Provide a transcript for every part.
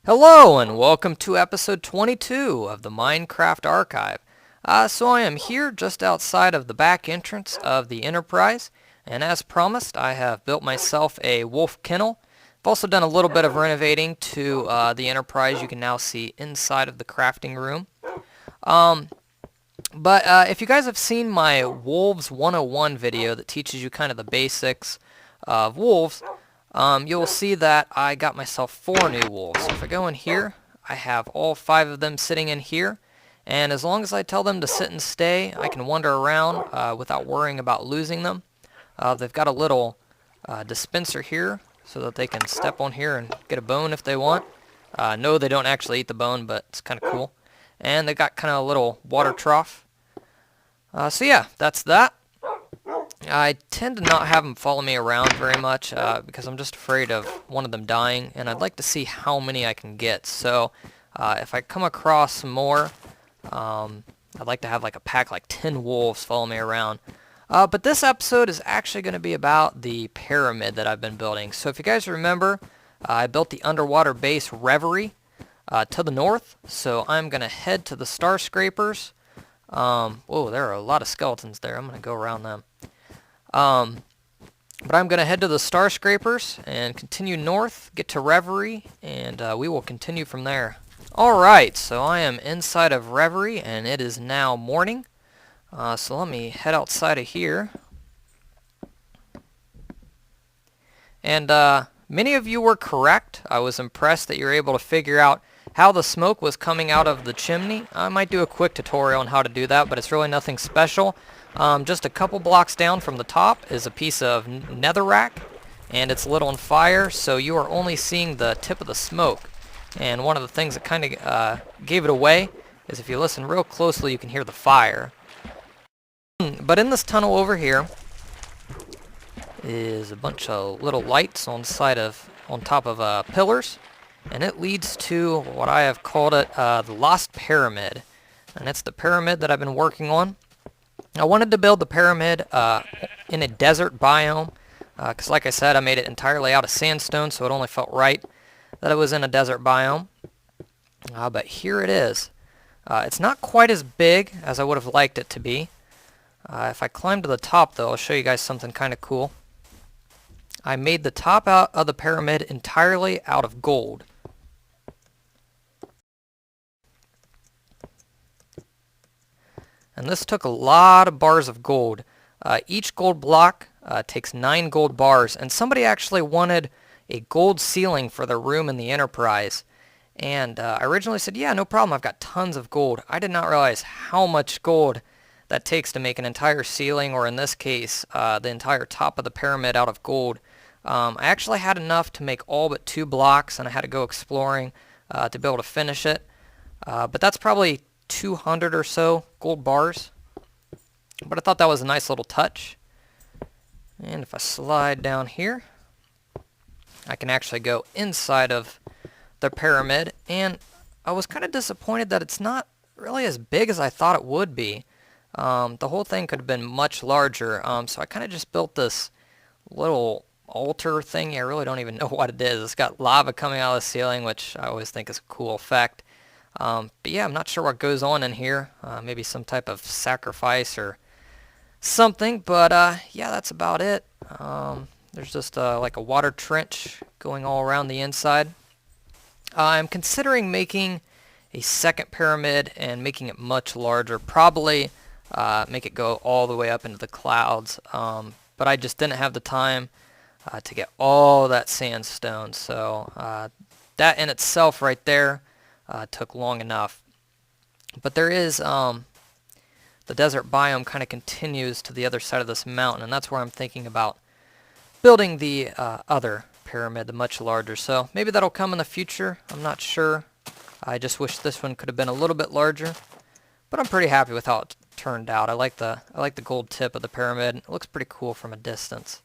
Hello and welcome to episode 22 of the Minecraft Archive. So I am here just outside of the back entrance of the Enterprise, and as promised I have built myself a wolf kennel. I've also done a little bit of renovating to the Enterprise. You can now see inside of the crafting room. But if you guys have seen my Wolves 101 video that teaches you kind of the basics of wolves, you'll see that I got myself 4 new wolves. So if I go in here, I have all 5 of them sitting in here, and as long as I tell them to sit and stay, I can wander around without worrying about losing them. They've got a little dispenser here so that they can step on here and get a bone if they want. No, they don't actually eat the bone, but it's kind of cool. And they got kind of a little water trough. So yeah, that's that. I tend to not have them follow me around very much because I'm just afraid of one of them dying, and I'd like to see how many I can get. So if I come across some more, I'd like to have like a pack, like 10 wolves follow me around. But this episode is actually going to be about the pyramid that I've been building. So if you guys remember, I built the underwater base Reverie to the north. So I'm going to head to the Star Scrapers. Whoa, there are a lot of skeletons there. I'm going to go around them. But I'm going to head to the Star Scrapers and continue north, get to Reverie, and we will continue from there. Alright, so I am inside of Reverie, and it is now morning. So let me head outside of here. And many of you were correct. I was impressed that you were able to figure out how the smoke was coming out of the chimney. I might do a quick tutorial on how to do that, but it's really nothing special. Just a couple blocks down from the top is a piece of netherrack, and it's lit on fire, so you are only seeing the tip of the smoke. And one of the things that kind of gave it away is if you listen real closely, you can hear the fire. But in this tunnel over here is a bunch of little lights on top of pillars, and it leads to what I have called it the Lost Pyramid, and it's the pyramid that I've been working on. I wanted to build the pyramid in a desert biome because, like I said, I made it entirely out of sandstone, so it only felt right that it was in a desert biome. But here it is. It's not quite as big as I would have liked it to be. If I climb to the top, though, I'll show you guys something kind of cool. I made the top out of the pyramid entirely out of gold. And this took a lot of bars of gold. Each gold block takes 9 gold bars, and somebody actually wanted a gold ceiling for their room in the Enterprise. And I originally said, yeah, no problem, I've got tons of gold. I did not realize how much gold that takes to make an entire ceiling, or in this case, the entire top of the pyramid out of gold. I actually had enough to make all but 2 blocks, and I had to go exploring to be able to finish it. But that's probably 200 or so gold bars, but I thought that was a nice little touch. And if I slide down here, I can actually go inside of the pyramid, and I was kind of disappointed that it's not really as big as I thought it would be. The whole thing could have been much larger, so I kind of just built this little altar thing. I really don't even know what it is. It's got lava coming out of the ceiling, which I always think is a cool effect. But yeah, I'm not sure what goes on in here. Maybe some type of sacrifice or something. But yeah, that's about it. There's just like a water trench going all around the inside. I'm considering making a second pyramid and making it much larger. Probably make it go all the way up into the clouds. But I just didn't have the time to get all that sandstone. So that in itself right there took long enough. But there is the desert biome kind of continues to the other side of this mountain, and that's where I'm thinking about building the other pyramid, the much larger. So maybe that'll come in the future. I'm not sure. I just wish this one could have been a little bit larger, but I'm pretty happy with how it turned out. I like the gold tip of the pyramid. It looks pretty cool from a distance.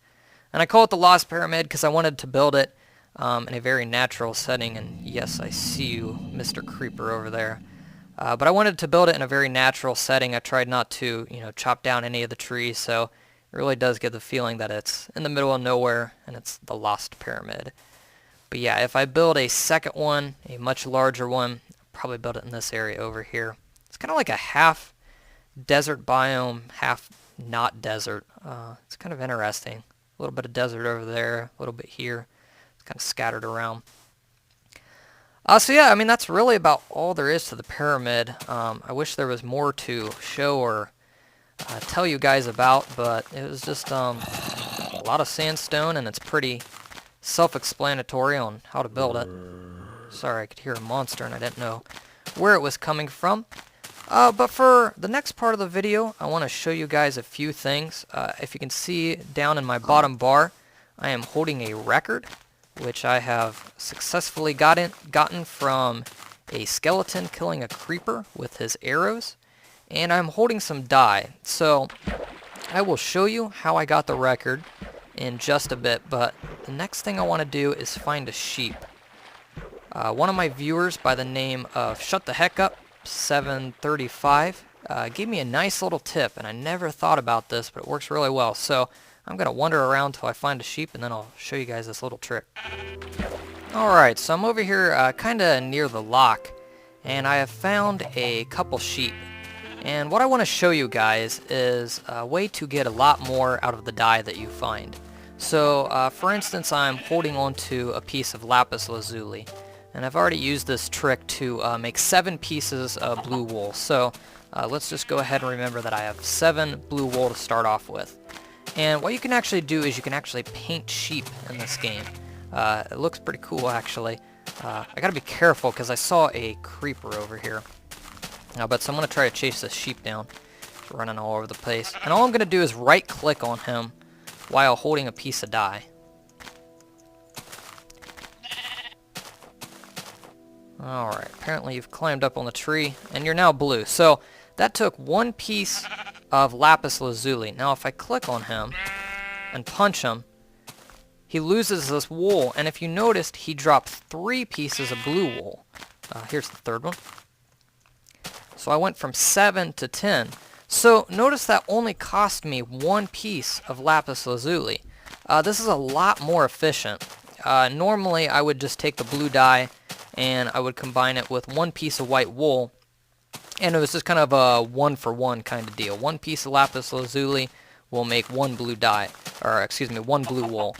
And I call it the Lost Pyramid because I wanted to build it in a very natural setting, and yes, I see you, Mr. Creeper over there. But I wanted to build it in a very natural setting. I tried not to, chop down any of the trees, so it really does give the feeling that it's in the middle of nowhere, and it's the Lost Pyramid. But yeah, if I build a second one, a much larger one, I'll probably build it in this area over here. It's kind of like a half desert biome, half not desert. It's kind of interesting. A little bit of desert over there, a little bit here. It's kind of scattered around. So yeah, I mean, that's really about all there is to the pyramid. I wish there was more to show or tell you guys about, but it was just a lot of sandstone, and it's pretty self-explanatory on how to build it. Sorry, I could hear a monster and I didn't know where it was coming from. But for the next part of the video, I want to show you guys a few things. If you can see down in my bottom bar, I am holding a record, which I have successfully gotten from a skeleton killing a creeper with his arrows. And I'm holding some dye. So I will show you how I got the record in just a bit, but the next thing I want to do is find a sheep. One of my viewers by the name of Shut the Heck Up 735 gave me a nice little tip, and I never thought about this, but it works really well. So I'm going to wander around till I find a sheep, and then I'll show you guys this little trick. Alright, so I'm over here kind of near the lock, and I have found a couple sheep. And what I want to show you guys is a way to get a lot more out of the dye that you find. So, for instance, I'm holding onto a piece of lapis lazuli, and I've already used this trick to make 7 pieces of blue wool. So, let's just go ahead and remember that I have 7 blue wool to start off with. And what you can actually do is you can actually paint sheep in this game. It looks pretty cool, actually. I gotta be careful because I saw a creeper over here. So I'm going to try to chase this sheep down. It's running all over the place. And all I'm going to do is right-click on him while holding a piece of dye. Alright, apparently you've climbed up on the tree, and you're now blue. So that took 1 piece of lapis lazuli. Now if I click on him and punch him, he loses this wool. And if you noticed, he dropped 3 pieces of blue wool. Here's the third one. So I went from 7 to 10. So notice that only cost me 1 piece of lapis lazuli. This is a lot more efficient. Normally I would just take the blue dye and I would combine it with 1 piece of white wool, and it was just kind of a 1-for-1 kind of deal. 1 piece of lapis lazuli will make 1 blue dye, or excuse me, 1 blue wool.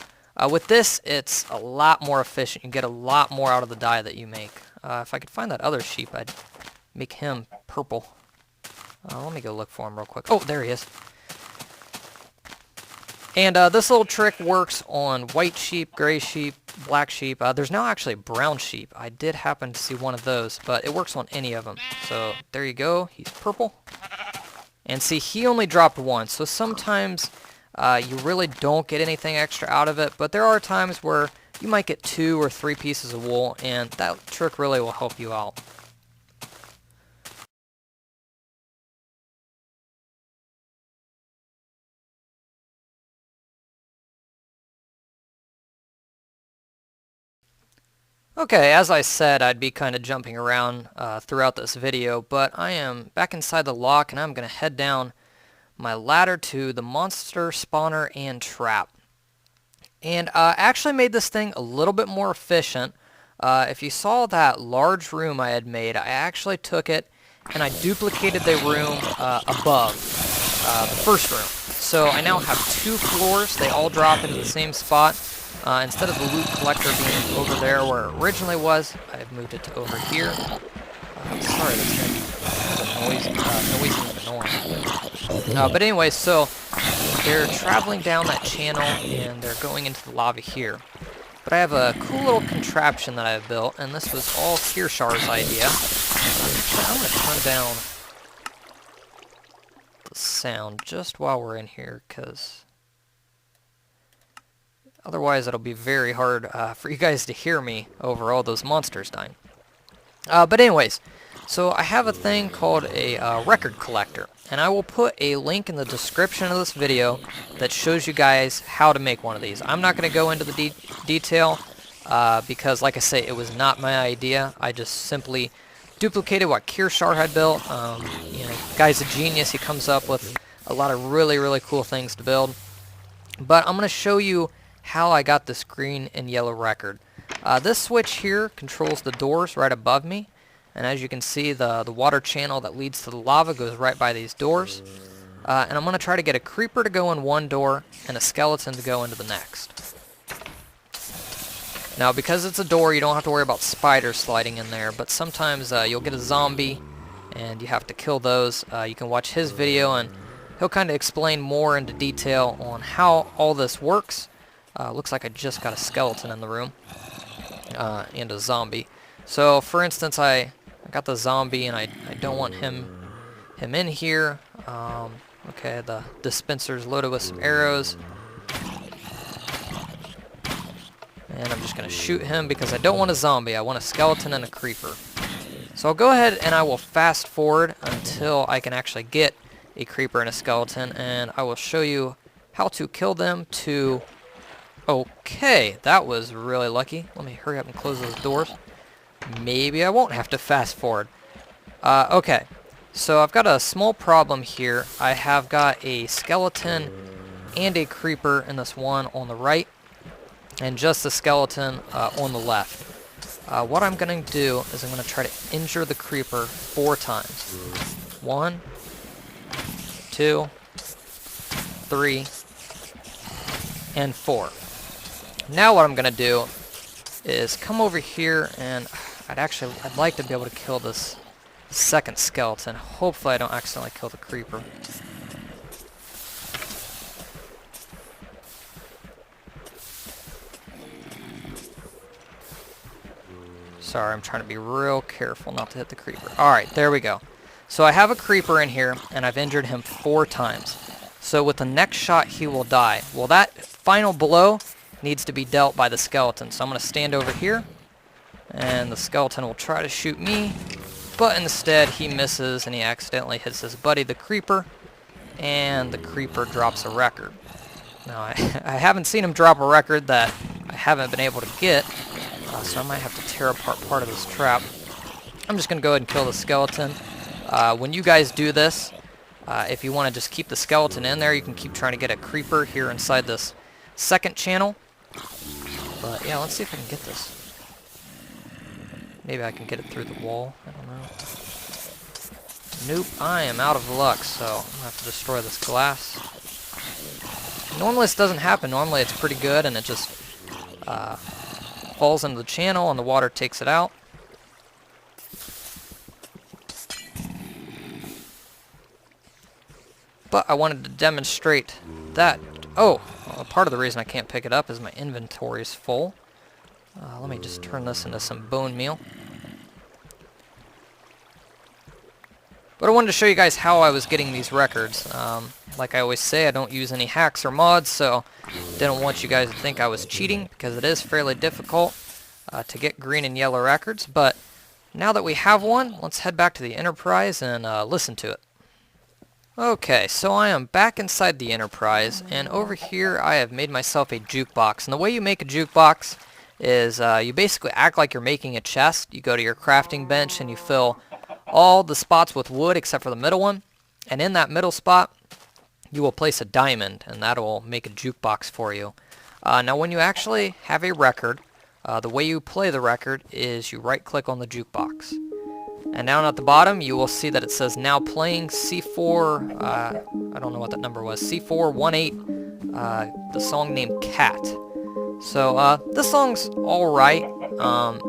With this, it's a lot more efficient. You get a lot more out of the dye that you make. If I could find that other sheep, I'd make him purple. Let me go look for him real quick. Oh, there he is. And this little trick works on white sheep, gray sheep, black sheep. There's now actually brown sheep. I did happen to see one of those, but it works on any of them. So there you go. He's purple. And see, he only dropped 1. So sometimes you really don't get anything extra out of it, but there are times where you might get 2 or 3 pieces of wool, and that trick really will help you out. Okay, as I said, I'd be kind of jumping around throughout this video, but I am back inside the lock, and I'm going to head down my ladder to the monster spawner and trap. And I actually made this thing a little bit more efficient. If you saw that large room I had made, I actually took it and I duplicated the room above the first room. So I now have 2 floors. They all drop into the same spot. Instead of the loot collector being over there where it originally was, I've moved it to over here. Sorry, that's kind of noisy and annoying. But anyway, so they're traveling down that channel and they're going into the lava here. But I have a cool little contraption that I've built, and this was all Kirshar's idea. I'm going to turn down the sound just while we're in here, because otherwise it'll be very hard for you guys to hear me over all those monsters dying. But anyways, so I have a thing called a record collector, and I will put a link in the description of this video that shows you guys how to make one of these. I'm not going to go into the detail because, like I say, it was not my idea. I just simply duplicated what Kirshar had built. You know, guy's a genius. He comes up with a lot of really, really cool things to build. But I'm going to show you how I got this green and yellow record. This switch here controls the doors right above me, and as you can see, the water channel that leads to the lava goes right by these doors. And I'm going to try to get a creeper to go in one door and a skeleton to go into the next. Now, because it's a door, you don't have to worry about spiders sliding in there, but sometimes you'll get a zombie and you have to kill those. You can watch his video and he'll kind of explain more into detail on how all this works. Looks like I just got a skeleton in the room and a zombie. So, for instance, I got the zombie and I don't want him in here. Okay, the dispenser's loaded with some arrows. And I'm just going to shoot him because I don't want a zombie. I want a skeleton and a creeper. So I'll go ahead and I will fast forward until I can actually get a creeper and a skeleton. And I will show you how to kill them to... Okay, that was really lucky. Let me hurry up and close those doors. Maybe I won't have to fast forward. Okay. So I've got a small problem here. I have got a skeleton and a creeper in this one on the right, and just a skeleton on the left. What I'm going to do is I'm going to try to injure the creeper 4 times. 1, 2, 3, and 4. Now what I'm going to do is come over here, and I'd like to be able to kill this second skeleton. Hopefully I don't accidentally kill the creeper. Sorry, I'm trying to be real careful not to hit the creeper. Alright, there we go. So I have a creeper in here, and I've injured him 4 times. So with the next shot, he will die. Well, that final blow needs to be dealt by the skeleton. So I'm going to stand over here, and the skeleton will try to shoot me. But instead, he misses, and he accidentally hits his buddy, the creeper, and the creeper drops a record. Now, I haven't seen him drop a record that I haven't been able to get, so I might have to tear apart part of this trap. I'm just going to go ahead and kill the skeleton. When you guys do this, if you want to just keep the skeleton in there, you can keep trying to get a creeper here inside this second channel. But yeah, let's see if I can get this. Maybe I can get it through the wall. I don't know. Nope, I am out of luck, so I'm going to have to destroy this glass. Normally this doesn't happen. Normally it's pretty good, and it just falls into the channel, and the water takes it out. But I wanted to demonstrate that. Oh, well, part of the reason I can't pick it up is my inventory is full. Let me just turn this into some bone meal. But I wanted to show you guys how I was getting these records. Like I always say, I don't use any hacks or mods, so didn't want you guys to think I was cheating, because it is fairly difficult to get green and yellow records. But now that we have one, let's head back to the Enterprise and listen to it. Okay, so I am back inside the Enterprise, and over here I have made myself a jukebox. And the way you make a jukebox is you basically act like you're making a chest. You go to your crafting bench and you fill all the spots with wood except for the middle one. And in that middle spot, you will place a diamond, and that will make a jukebox for you. Now when you actually have a record, the way you play the record is you right-click on the jukebox. And down at the bottom, you will see that it says now playing C4, I don't know what that number was, C418, the song named Cat. So this song's alright.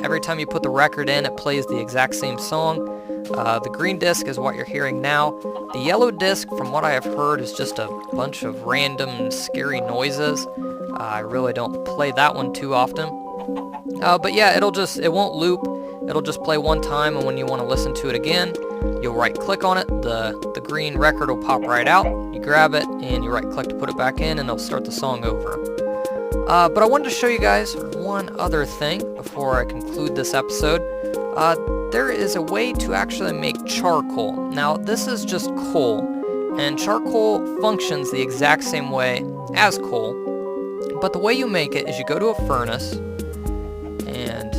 Every time you put the record in, it plays the exact same song. The green disc is what you're hearing now. The yellow disc, from what I have heard, is just a bunch of random scary noises. I really don't play that one too often. But yeah, it won't loop. It'll just play one time, and when you want to listen to it again, you'll right-click on it. The green record will pop right out. You grab it, and you right-click to put it back in, and it'll start the song over. But I wanted to show you guys one other thing before I conclude this episode. There is a way to actually make charcoal. Now, this is just coal, and charcoal functions the exact same way as coal. But the way you make it is you go to a furnace, and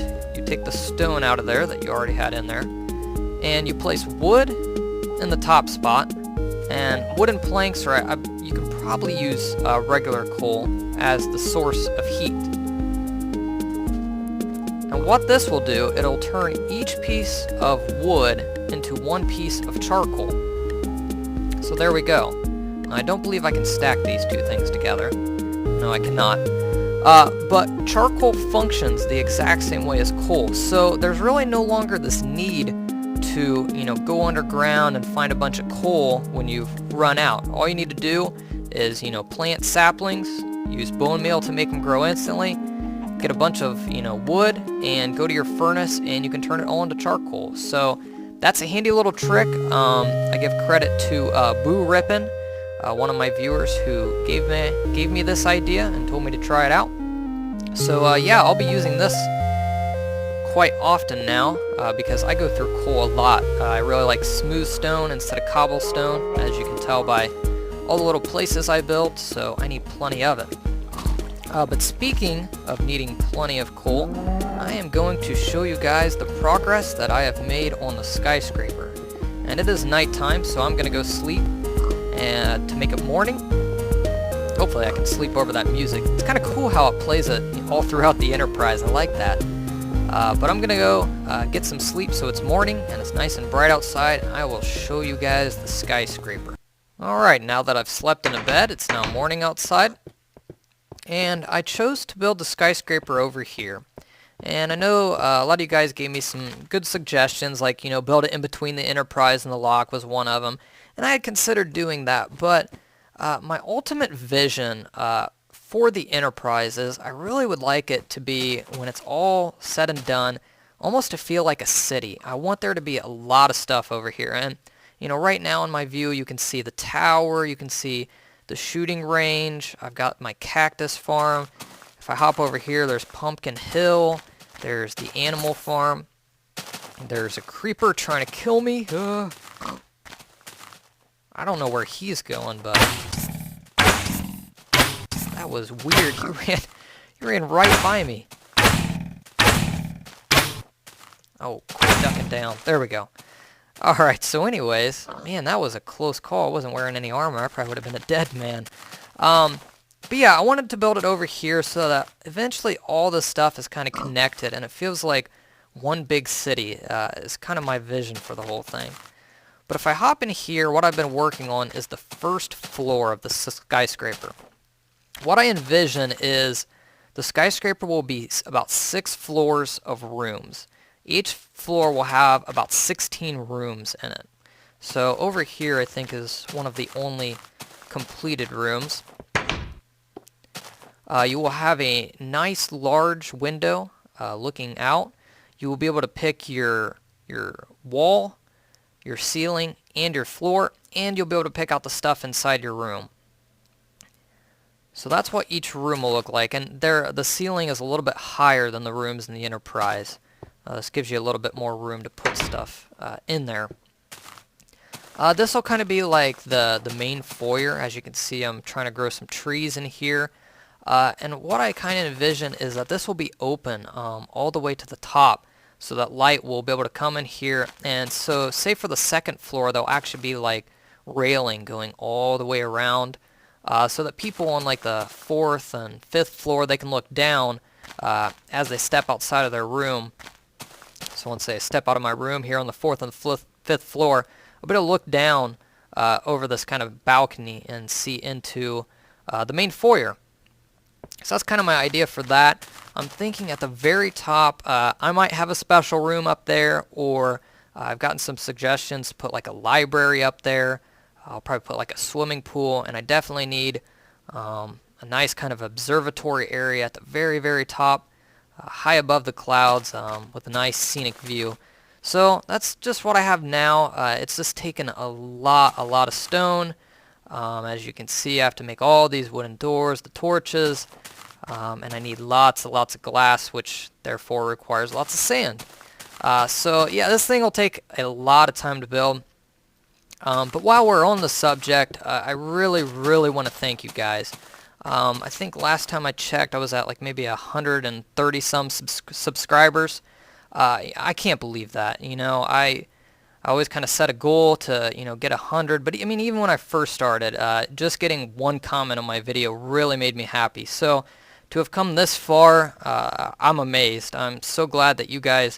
take the stone out of there that you already had in there, and you place wood in the top spot, and wooden planks, or you can probably use regular coal as the source of heat. And what this will do, it'll turn each piece of wood into one piece of charcoal. So there we go. Now, I don't believe I can stack these two things together. No, I cannot. But charcoal functions the exact same way as coal, so there's really no longer this need to, go underground and find a bunch of coal when you've run out. All you need to do is, plant saplings, use bone meal to make them grow instantly, get a bunch of, wood, and go to your furnace, and you can turn it all into charcoal. So that's a handy little trick. I give credit to Boo Rippin', one of my viewers who gave me this idea and told me to try it out. So yeah, I'll be using this quite often now because I go through coal a lot. I really like smooth stone instead of cobblestone, as you can tell by all the little places I built, so I need plenty of it. But speaking of needing plenty of coal, I am going to show you guys the progress that I have made on the skyscraper. And it is nighttime, so I'm going to go sleep and to make it morning. Hopefully I can sleep over that music. It's kind of cool how it plays it all throughout the Enterprise. I like that. But I'm going to go get some sleep so it's morning and it's nice and bright outside. I will show you guys the skyscraper. Alright, now that I've slept in a bed, it's now morning outside. And I chose to build the skyscraper over here. And I know a lot of you guys gave me some good suggestions, like, build it in between the Enterprise and the lock was one of them. And I had considered doing that, but my ultimate vision for the Enterprise is I really would like it to be, when it's all said and done, almost to feel like a city. I want there to be a lot of stuff over here. And, right now in my view, you can see the tower, you can see the shooting range, I've got my cactus farm. If I hop over here, there's Pumpkin Hill, there's the animal farm, there's a creeper trying to kill me. I don't know where he's going, but that was weird. He ran right by me. Oh, quit ducking down. There we go. Alright, so anyways, man, that was a close call. I wasn't wearing any armor. I probably would have been a dead man. But yeah, I wanted to build it over here so that eventually all this stuff is kind of connected and it feels like one big city is kind of my vision for the whole thing. But if I hop in here, what I've been working on is the first floor of the skyscraper. What I envision is the skyscraper will be about 6 floors of rooms. Each floor will have about 16 rooms in it. So over here I think is one of the only completed rooms. You will have a nice large window looking out. You will be able to pick your wall, your ceiling, and your floor, and you'll be able to pick out the stuff inside your room. So that's what each room will look like, and the ceiling is a little bit higher than the rooms in the Enterprise. This gives you a little bit more room to put stuff in there. This will kind of be like the main foyer. As you can see, I'm trying to grow some trees in here. And what I kind of envision is that this will be open all the way to the top, so that light will be able to come in here. And so say for the second floor, there'll actually be like railing going all the way around, so that people on like the 4th and 5th floor, they can look down as they step outside of their room. So once they step out of my room here on the 4th and 5th floor, I'll be able to look down over this kind of balcony and see into the main foyer. So that's kind of my idea for that. I'm thinking at the very top, I might have a special room up there, or I've gotten some suggestions to put like a library up there. I'll probably put like a swimming pool, and I definitely need a nice kind of observatory area at the very, very top, high above the clouds, with a nice scenic view. So that's just what I have now. It's just taken a lot of stone. As you can see, I have to make all these wooden doors, the torches, and I need lots of glass, which therefore requires lots of sand. So yeah, this thing will take a lot of time to build. But while we're on the subject, I really want to thank you guys. I think last time I checked, I was at like maybe 130 some subscribers. I can't believe that. I always kind of set a goal to, get 100. But I mean, even when I first started, just getting one comment on my video really made me happy. So to have come this far, I'm amazed. I'm so glad that you guys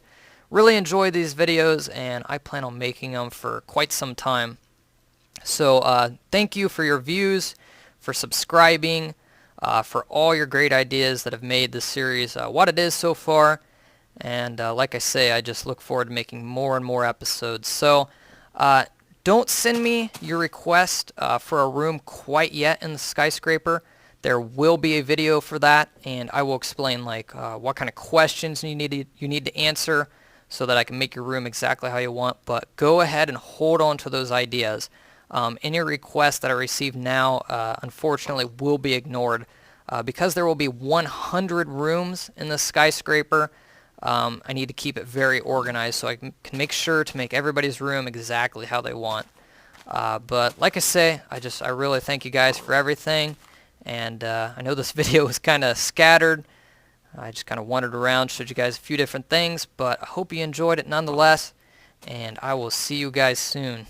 really enjoy these videos, and I plan on making them for quite some time. So thank you for your views, for subscribing, for all your great ideas that have made this series what it is so far. And like I say, I just look forward to making more and more episodes. So don't send me your request for a room quite yet in the skyscraper. There will be a video for that, and I will explain like what kind of questions you need to answer so that I can make your room exactly how you want. But go ahead and hold on to those ideas. Any requests that I receive now, unfortunately, will be ignored because there will be 100 rooms in the skyscraper. I need to keep it very organized so I can make sure to make everybody's room exactly how they want. But like I say, I really thank you guys for everything. And I know this video was kind of scattered. I just kind of wandered around, showed you guys a few different things, but I hope you enjoyed it nonetheless. And I will see you guys soon.